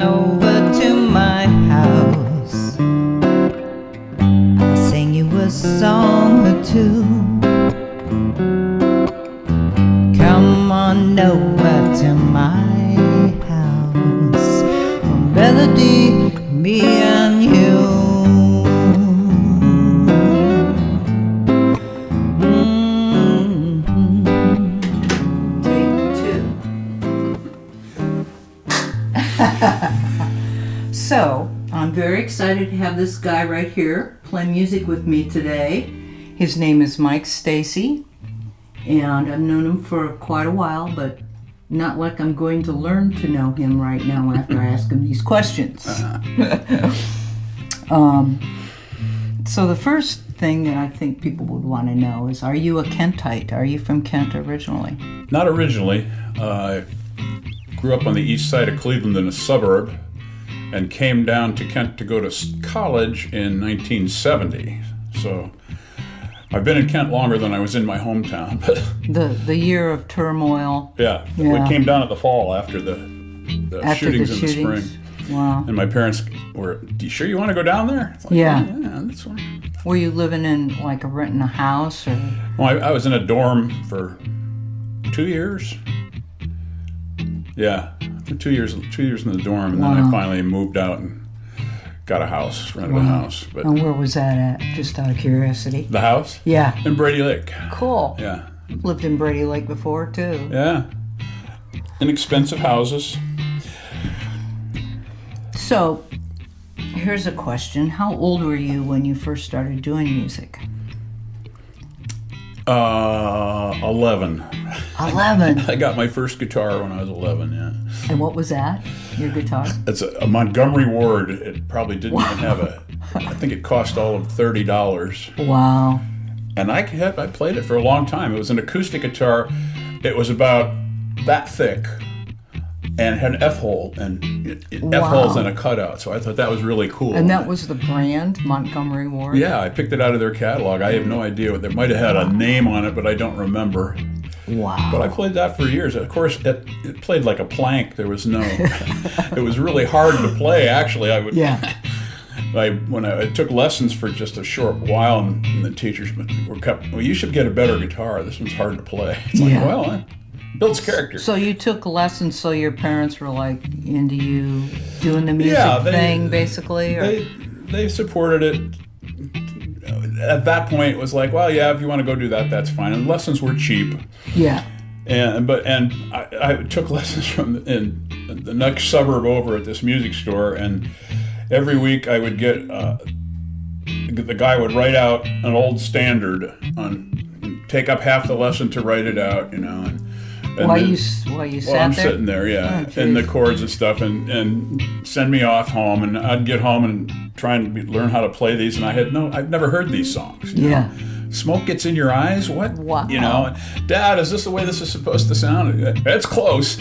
on over to my house. I'll sing you a song or two. Come on over to my house. A melody, me and you. So, I'm very excited to have this guy right here play music with me today. His name is Mike Stacey, and I've known him for quite a while, but not like I'm going to learn to know him right now after I ask him these questions. So the first thing that I think people would want to know is, are you a Kentite? Are you from Kent originally? Not originally. I grew up on the east side of Cleveland in a suburb and came down to Kent to go to college in 1970. So I've been in Kent longer than I was in my hometown. But the year of turmoil. Yeah. We came down at the fall after the shootings in the spring. Wow. And my parents were, you sure you want to go down there? It's like, yeah. Oh, yeah, that's fine. Were you living in like renting a house or? Well, I was in a dorm for 2 years. Yeah, for 2 years in the dorm, and then I finally moved out and got a house, rented a house. But and where was that at? Just out of curiosity. The house? Yeah. In Brady Lake. Cool. Yeah. Lived in Brady Lake before too. Yeah. Inexpensive houses. So, here's a question. How old were you when you first started doing music? 11. 11? I got my first guitar when I was 11, yeah. And what was that, your guitar? It's a Montgomery Ward. It probably didn't even have I think it cost all of $30. Wow. And I played it for a long time. It was an acoustic guitar. It was about that thick. And it had an F-hole, and F-holes and a cutout. So I thought that was really cool. And that was the brand, Montgomery Ward? Yeah, I picked it out of their catalog. I have no idea. They might have had a name on it, but I don't remember. Wow. But I played that for years. Of course, it played like a plank. There was no... It was really hard to play, actually. When I took lessons for just a short while, and the teachers well, you should get a better guitar. This one's hard to play. It's like, well... Builds character. So you took lessons so your parents were like into you doing the music thing, basically? Or? They supported it. At that point, it was like, well, yeah, if you want to go do that, that's fine. And lessons were cheap. Yeah. And I took lessons from in the next suburb over at this music store, and every week I would get the guy would write out an old standard take up half the lesson to write it out, and while you sat there? I'm sitting there, and the chords and stuff, and send me off home, and I'd get home and try and learn how to play these, and I've never heard these songs. Yeah. Smoke gets in your eyes? What? Wow. Dad, is this the way this is supposed to sound? It's close.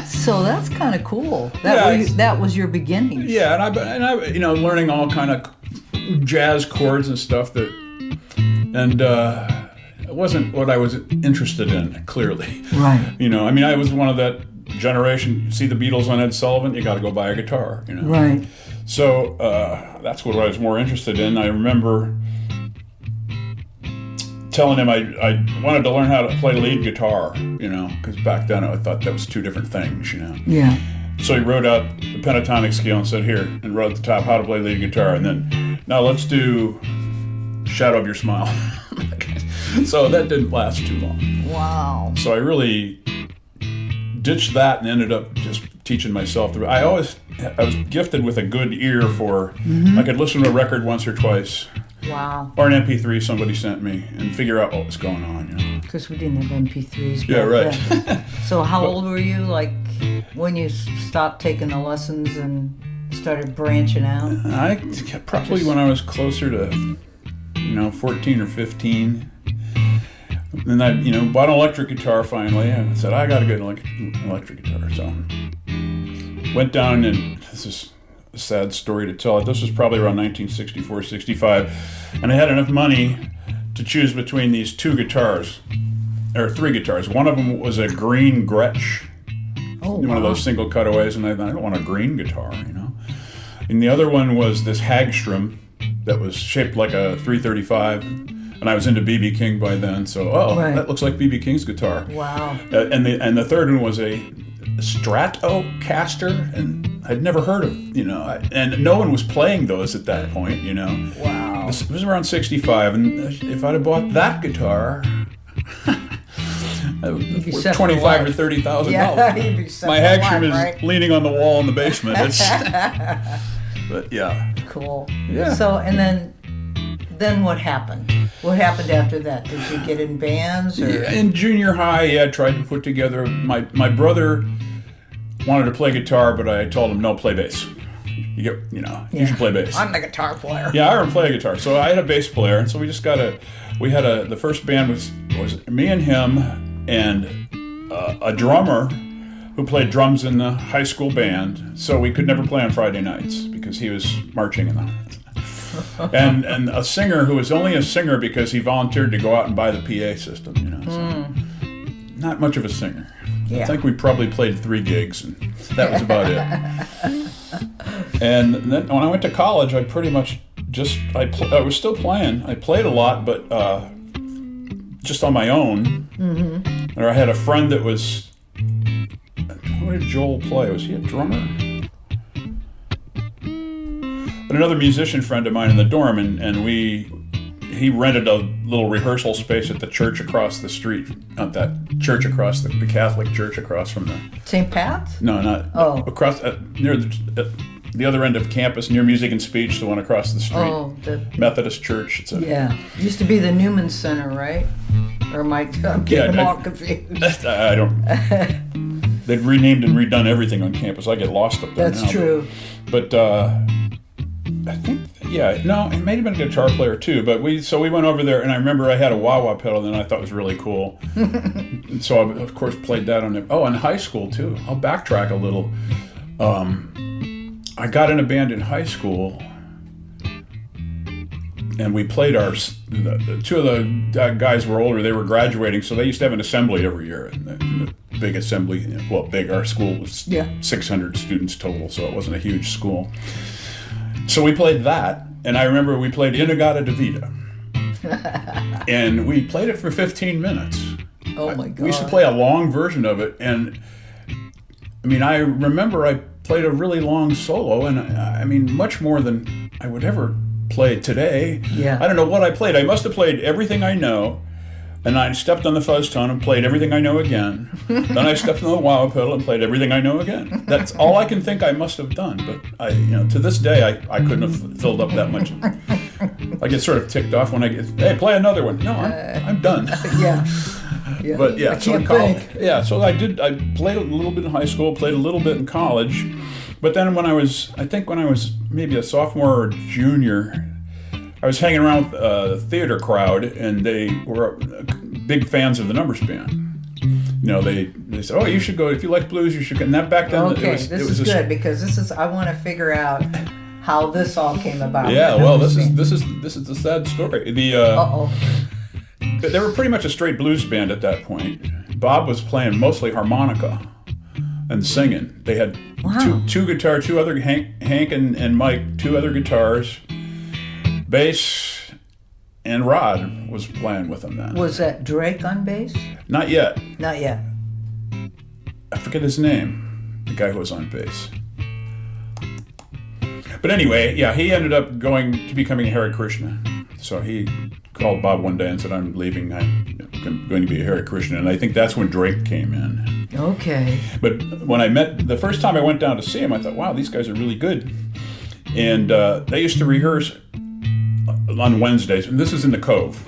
So that's kind of cool. That was your beginnings. Yeah, and I learning all kind of jazz chords and stuff it wasn't what I was interested in, clearly. Right. I was one of that generation. You see the Beatles on Ed Sullivan, you got to go buy a guitar. Right. So that's what I was more interested in. I remember telling him I wanted to learn how to play lead guitar, because back then I thought that was two different things, Yeah. So he wrote out the pentatonic scale and said, here, and wrote at the top how to play lead guitar, and then, now let's do Shadow of Your Smile. So that didn't last too long. Wow. So I really ditched that and ended up just teaching myself. I was gifted with a good ear for, I could listen to a record once or twice. Wow. Or an MP3 somebody sent me and figure out what was going on, Because we didn't have MP3s. Yeah, right. So how old were you, like, when you stopped taking the lessons and started branching out? Probably when I was closer to, 14 or 15. And I, bought an electric guitar finally, and I said, I got to get an electric guitar. So went down, and this is a sad story to tell. This was probably around 1964, 65, and I had enough money to choose between these three guitars. One of them was a green Gretsch one of those single cutaways, and I don't want a green guitar, you know. And the other one was this Hagstrom that was shaped like a 335, and I was into B.B. King by then, so that looks like B.B. King's guitar. Wow. And the third one was a Stratocaster, and I'd never heard of, you know, and no one was playing those at that point, you know. Wow. This was around 65, and if I'd have bought that guitar, $25,000 or $30,000. Yeah, you'd be set My for Hagstrom life, is leaning on the wall in the basement. But yeah. Cool. Yeah. So, and then what happened? What happened after that? Did you get in bands? Or? Yeah, in junior high, I tried to put together. My brother wanted to play guitar, but I told him no, play bass. You should play bass. I'm the guitar player. Yeah, I want to play a guitar. So I had a bass player, and so we just the first band was me and him and a drummer who played drums in the high school band. So we could never play on Friday nights because he was marching in the and a singer who was only a singer because he volunteered to go out and buy the PA system, you know. So not much of a singer. Yeah. I think we probably played 3 gigs, and that was about it. And then when I went to college, I pretty much I was still playing. I played a lot, but just on my own. Mm-hmm. Or I had a friend that was. What did Joel play? Was he a drummer? But another musician friend of mine in the dorm, and he rented a little rehearsal space at the church across the street. Not that church across the Catholic church across from the St. Pat's? No, not across near the other end of campus, near Music and Speech, the one across the street. Oh, the Methodist Church. used to be the Newman Center, right? Or am I getting them all confused? I don't. They've renamed and redone everything on campus. I get lost up there. That's true. But I think, it may have been a guitar player too, but we went over there, and I remember I had a wah-wah pedal that I thought was really cool. And so I, of course, played that on it. Oh, in high school too. I'll backtrack a little. I got in a band in high school, and we played the 2 of the guys were older. They were graduating, so they used to have an assembly every year. And the big assembly, our school was 600 students total, so it wasn't a huge school. So we played that, and I remember we played Inagata Davida. And we played it for 15 minutes. Oh my God. We used to play a long version of it, and I mean, I remember I played a really long solo, and I mean, much more than I would ever play today. Yeah. I don't know what I played. I must have played Everything I Know, and I stepped on the fuzz tone and played Everything I Know again. Then I stepped on the wah pedal and played Everything I Know again. That's all I can think I must have done. But to this day, I couldn't have filled up that much. I get sort of ticked off when I get, hey, play another one. No, I'm done. Yeah. But yeah, so in college, so I played a little bit in high school, played a little bit in college, but then when I was maybe a sophomore or junior, I was hanging around with a theater crowd, and they were big fans of the Numbers Band. You know, they said, "Oh, you should go if you like blues. You should go." And that back then, this is good because I want to figure out how this all came about. Yeah, well, this is the sad story. They were pretty much a straight blues band at that point. Bob was playing mostly harmonica and singing. They had two guitars, Hank and Mike, 2 other guitars, bass, and Rod was playing with them then. Was that Drake on bass? Not yet. Not yet. I forget his name, the guy who was on bass. But anyway, he ended up going to becoming a Hare Krishna. So he called Bob one day and said, I'm leaving, I'm going to be a Hare Krishna. And I think that's when Drake came in. Okay. But when the first time I went down to see him, I thought, wow, these guys are really good. And they used to rehearse on Wednesdays. And this is in the Cove.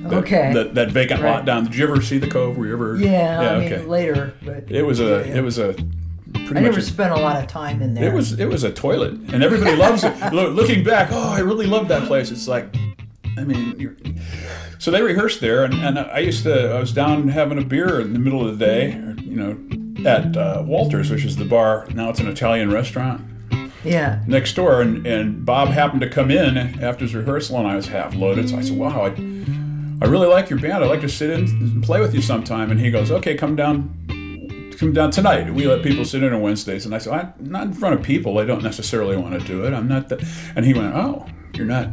That vacant lot down. Did you ever see the Cove? Were you ever? Yeah, I mean, later. But it was a I never spent a lot of time in there. It was a toilet, and everybody loves it. Looking back, I really love that place. It's like, I mean, so they rehearsed there, and I was down having a beer in the middle of the day, at Walter's, which is the bar. Now it's an Italian restaurant. Yeah. Next door, and Bob happened to come in after his rehearsal, and I was half loaded. So I said, wow, I really like your band. I'd like to sit in and play with you sometime. And he goes, okay, come down come down tonight. We let people sit in on Wednesdays. And I said, I'm not in front of people. I don't necessarily want to do it. I'm not that. And he went, oh, you're not.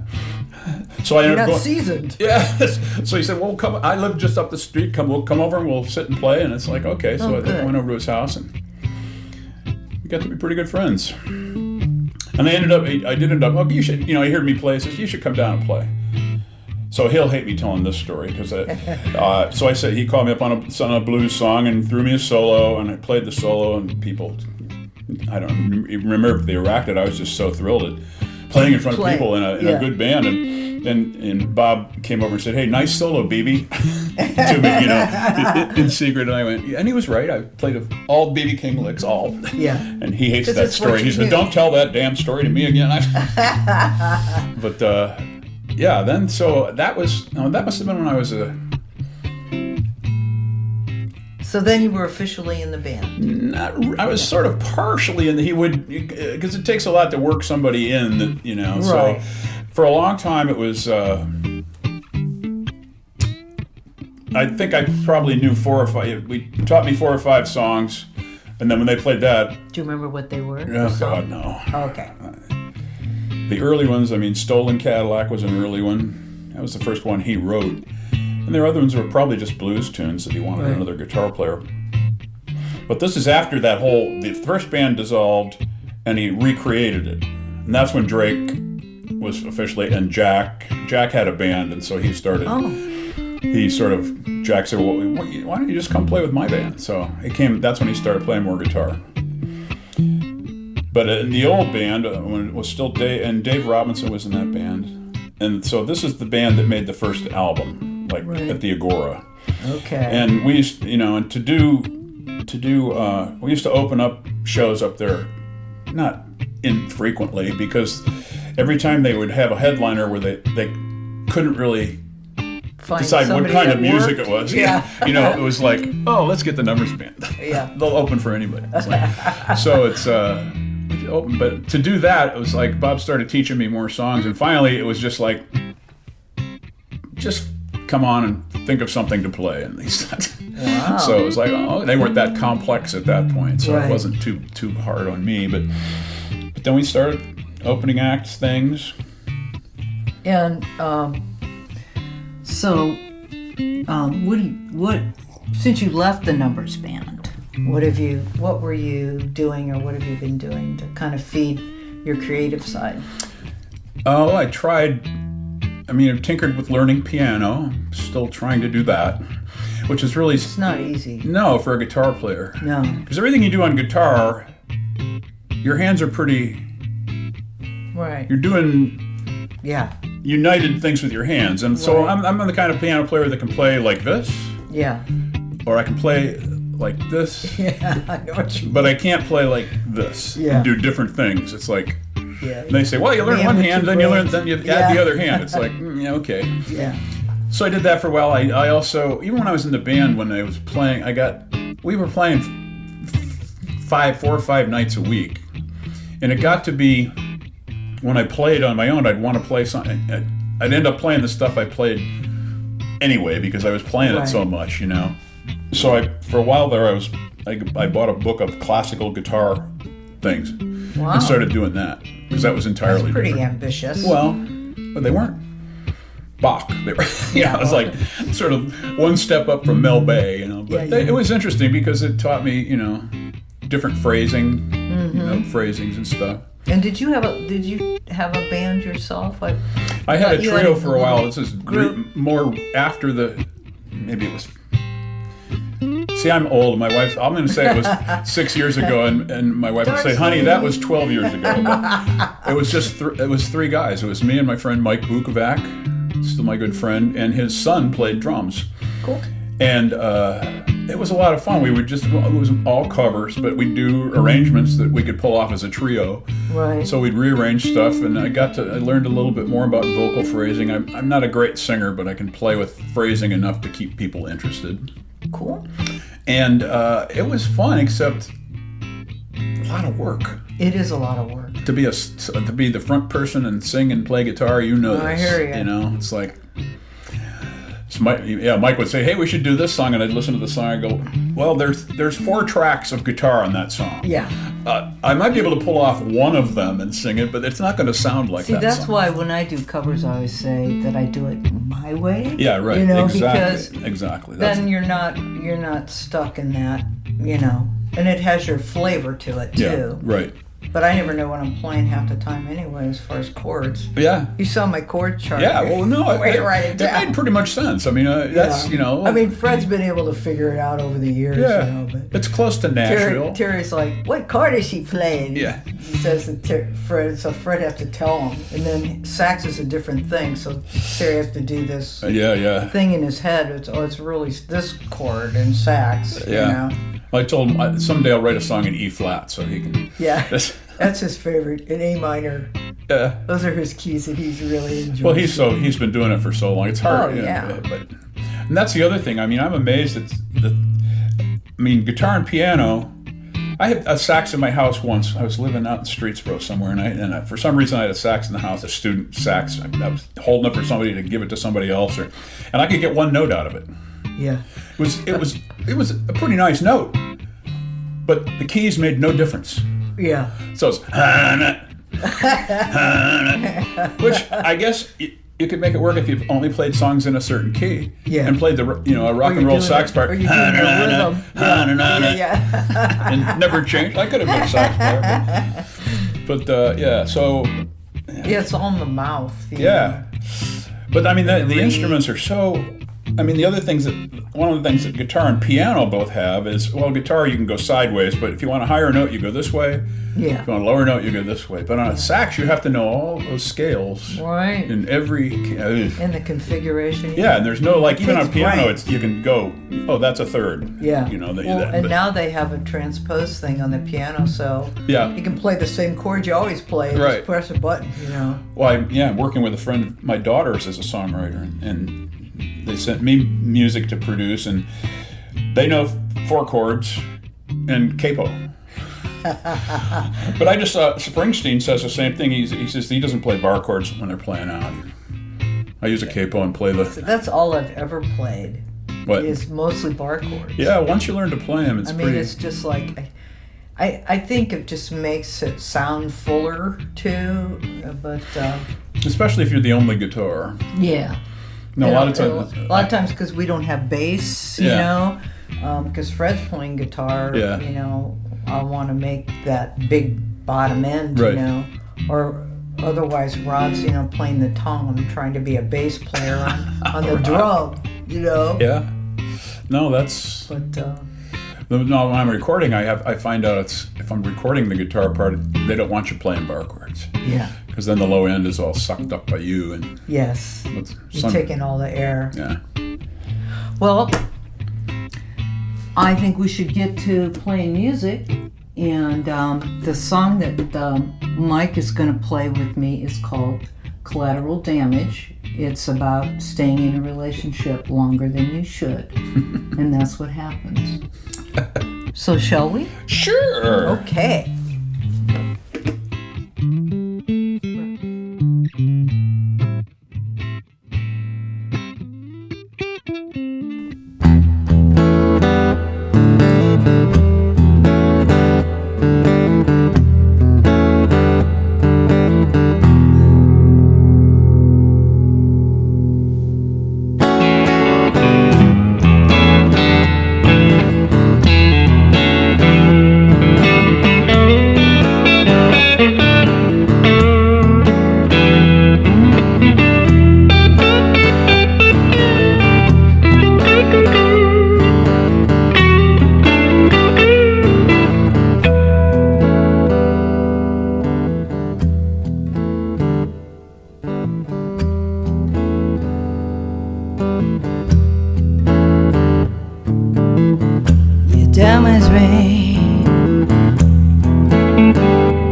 So I You're ended up not going, seasoned. Yeah. So he said, well, come. I live just up the street. We'll come over and we'll sit and play. And it's like, okay. So I went over to his house and we got to be pretty good friends. And I did end up, oh, you should, he heard me play. He says, you should come down and play. So he'll hate me telling this story because so I said he called me up on a blues song and threw me a solo, and I played the solo, and people, I don't remember if they reacted. I was just so thrilled at playing in front of people in a good band, and Bob came over and said, "Hey, nice solo, BB," to me, in secret, and I went, yeah, and he was right. I played all BB King licks, all. Yeah. And he hates that story. He said, "Don't tell that damn story to me again." But. Yeah, then so that must have been when I was So then you were officially in the band. I was sort of partially in. Because it takes a lot to work somebody in. Right. So for a long time it was. I think I probably knew 4 or 5. We taught me 4 or 5 songs, and then when they played that. Do you remember what they were? Oh God, no. Okay. The early ones, Stolen Cadillac was an early one. That was the first one he wrote. And there were other ones that were probably just blues tunes that he wanted another guitar player. But this is after the first band dissolved and he recreated it. And that's when Drake was officially, and Jack had a band, and so he started, Jack said, well, why don't you just come play with my band? So that's when he started playing more guitar. But in the old band, when it was still Dave Robinson was in that band, and so this is the band that made the first album, at the Agora. Okay. And we used, we used to open up shows up there, not infrequently, because every time they would have a headliner where they couldn't really decide what kind of music it was. Yeah. It was like, oh, let's get the Numbers Band. Yeah. They'll open for anybody. So it's but to do that, it was like Bob started teaching me more songs, and finally it was just like, just come on and think of something to play. And he said, wow. So it was like, oh, they weren't that complex at that point, so it wasn't too hard on me. But then we started opening acts things. And what since you left the Numbers Band, what were you doing, or what have you been doing to kind of feed your creative side? Oh, I tried. I've tinkered with learning piano. I'm still trying to do that, which is really... It's not easy. No, for a guitar player. No. Because everything you do on guitar, your hands are pretty... Right. You're doing... Yeah. United things with your hands. And so I'm the kind of piano player that can play like this. Yeah. Or I can play like this. Yeah, I know what you mean. But I can't play like this. Yeah. And do different things. It's like... Yeah. And they say, well, you learn one hand, then you add the other hand. It's like, yeah, okay. Yeah. So I did that for a while. I also, even when I was in the band, when I was playing, we were playing 4 or 5 nights a week. And it got to be, when I played on my own, I'd want to play something. I'd end up playing the stuff I played anyway, because I was playing it so much, So for a while there, I bought a book of classical guitar things. Wow. And started doing that, because that was entirely That's pretty different. Ambitious. Well, but they weren't Bach. They were, it was like sort of one step up from Mel Bay, But it was interesting because it taught me, different phrasing, phrasings and stuff. And did you have a band yourself? I had a trio for a while. This is more after maybe it was. See, I'm old. My wife, I'm going to say it was 6 years ago, and my wife would say, honey, that was 12 years ago. But it was just, it was 3 guys. It was me and my friend Mike Bukovac, still my good friend, and his son played drums. Cool. And it was a lot of fun. It was all covers, but we'd do arrangements that we could pull off as a trio. Right. So we'd rearrange stuff, and I learned a little bit more about vocal phrasing. I'm not a great singer, but I can play with phrasing enough to keep people interested. Cool. And it was fun, except a lot of work. It is a lot of work. To be the front person and sing and play guitar, this. I hear you. It's like... Mike would say, hey, we should do this song, and I'd listen to the song and go, Well, there's 4 tracks of guitar on that song. Yeah. I might be able to pull off one of them and sing it, but it's not going to sound like that. See, that's song. why when I do covers, I always say that I do it my way. Yeah, right. You know, exactly. because exactly. then you're not stuck in that, you know, and it has your flavor to it too. Yeah, right. But I never know what I'm playing half the time anyway, as far as chords. Yeah. You saw my chord chart. Yeah, well, no, it made pretty much sense. I mean, that's, you know. I mean, Fred's been able to figure it out over the years, yeah, you know. But it's close to Nashville. Terry's like, what chord is she playing? Yeah. He says that Fred has to tell him. And then sax is a different thing, so Terry has to do this thing in his head. It's really this chord in sax, you know. I told him someday I'll write a song in E flat so he can. Yeah, that's his favorite, in A minor. Yeah, those are his keys that he's really enjoying. Well, he's been doing it for so long. It's hard. Oh, yeah. And that's the other thing. I mean, I'm amazed at guitar and piano. I had a sax in my house once. I was living out in Streetsboro somewhere, and for some reason I had a sax in the house, a student sax. I was holding it for somebody to give it to somebody else, and I could get one note out of it. Yeah. It was a pretty nice note, but the keys made no difference. Yeah. So it's which I guess you could make it work if you only played songs in a certain key. Yeah. And played a rock and roll sax part. Or you're doing the rhythm. Yeah. And never changed. I could have been a sax player, but yeah. So. Yeah, it's on the mouth. Yeah. But I mean, the instruments are so. I mean, one of the things that guitar and piano both have is, well, guitar you can go sideways, but if you want a higher note, you go this way. Yeah. If you want a lower note, you go this way. But on a sax, you have to know all those scales. Right. In every. In the configuration. Yeah, and there's no, even on piano, you can go, oh, that's a third. Yeah. You know, now they have a transpose thing on the piano, so you can play the same chord you always play. Right. Just press a button, you know. Well, I'm working with a friend of my daughter's as a songwriter, and they sent me music to produce, and they know 4 chords and capo. But I just saw Springsteen says the same thing. He says he doesn't play bar chords when they're playing out. I use a capo and play the. That's all I've ever played. What? Is mostly bar chords. Yeah, once you learn to play them, I mean, it's just like. I think it just makes it sound fuller too, but. Especially if you're the only guitar. Yeah. No, a lot of times because we don't have bass, you know, because Fred's playing guitar, you know, I want to make that big bottom end, you know, or otherwise Rod's, you know, playing the tom, trying to be a bass player on the drum, you know. Yeah. No, that's. But. No, when I'm recording, I find out if I'm recording the guitar part, they don't want you playing bar chords. Yeah. Because then the low end is all sucked up by you, and yes, you're taking all the air. Yeah. Well, I think we should get to playing music, and the song that Mike is going to play with me is called "Collateral Damage." It's about staying in a relationship longer than you should, and that's what happens. So, shall we? Sure. Okay. Damage me.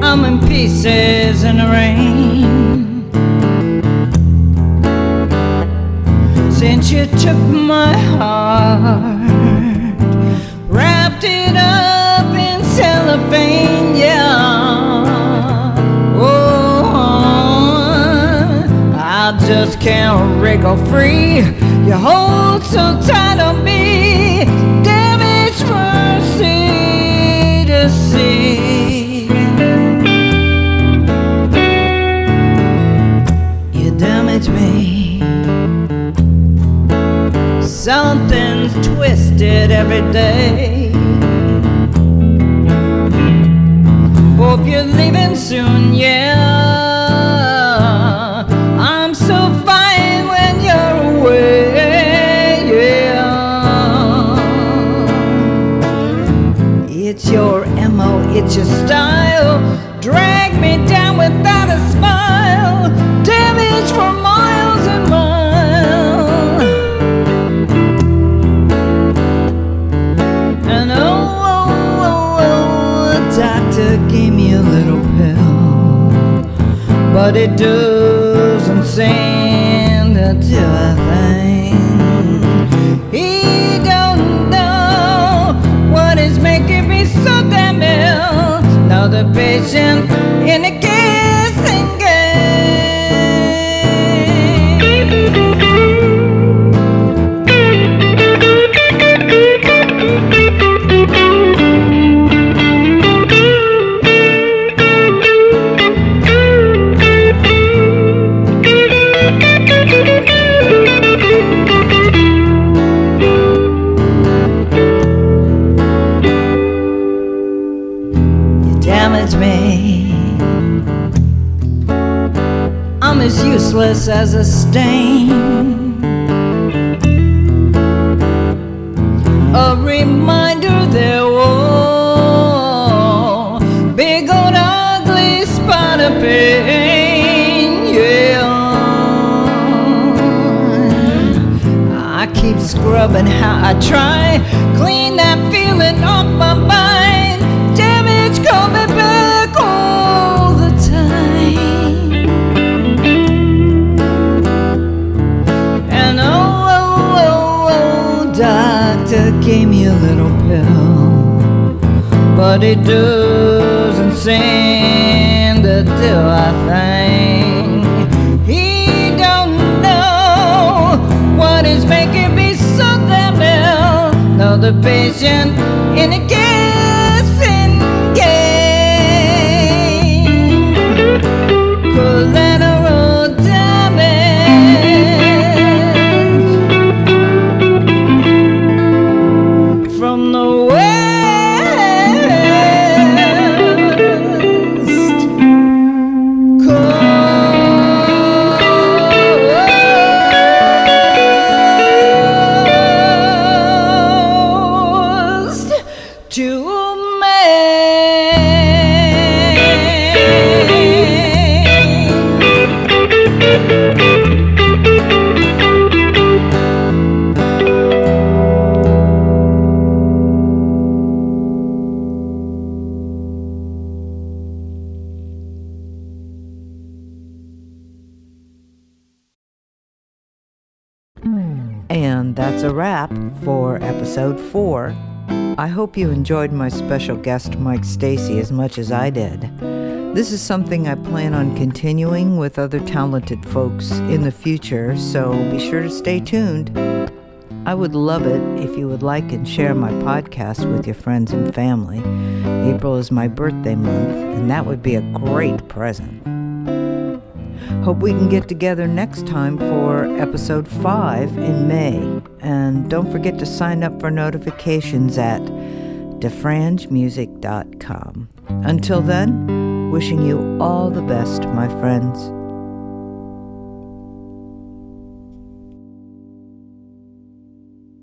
I'm in pieces in the rain. Since you took my heart, wrapped it up in cellophane, yeah. Oh, I just can't wriggle free. You hold so tight on me, damage. every day. Hope you're leaving soon, yeah. I'm so fine when you're away, yeah. It's your MO, it's your style. Drag me down without a smile. Damage for miles and miles. And doctor gave me a little pill, but it doesn't seem to do a thing. He don't know what is making me so damn ill. Now the patient in a kissing me. I'm as useless as a stain, a reminder there was big old ugly spot of pain, yeah. I keep scrubbing how I try, clean that feeling off my mind. Damage coming back all the time. And doctor gave me a little pill, but it doesn't seem to do a thing. He don't know what is making me so damn ill. Now the patient in a kissing game, collateral damage from the west coast to And that's a wrap for episode 4. I hope you enjoyed my special guest Mike Stacey as much as I did. This is something I plan on continuing with other talented folks in the future, so be sure to stay tuned. I would love it if you would like and share my podcast with your friends and family. April is my birthday month, and that would be a great present. Hope we can get together next time for episode 5 in May. And don't forget to sign up for notifications at defrangemusic.com. Until then, wishing you all the best, my friends.